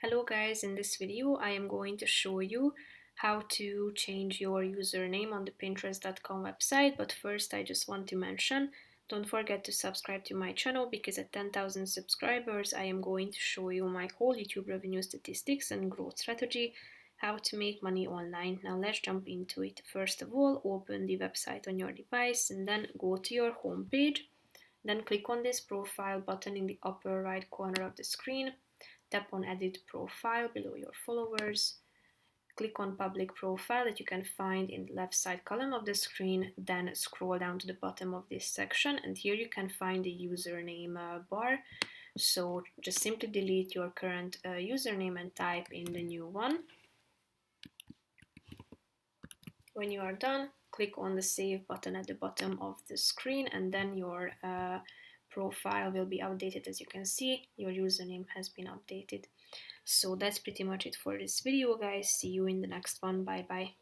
Hello guys, in this video I am going to show you how to change your username on the pinterest.com website, but first I just want to mention, don't forget to subscribe to my channel because at 10,000 subscribers I am going to show you my whole YouTube revenue statistics and growth strategy, how to make money online. Now let's jump into it. First of all, open the website on your device and then go to your home page. Then click on this profile button in the upper right corner of the screen. Tap on edit profile below your followers. Click on public profile that you can find in the left side column of the screen. Then scroll down to the bottom of this section and here you can find the username bar. So just simply delete your current username and type in the new one. When you are done, click on the save button at the bottom of the screen and then your profile will be updated. As you can see, your username has been updated. So that's pretty much it for this video, guys. See you in the next one. Bye bye.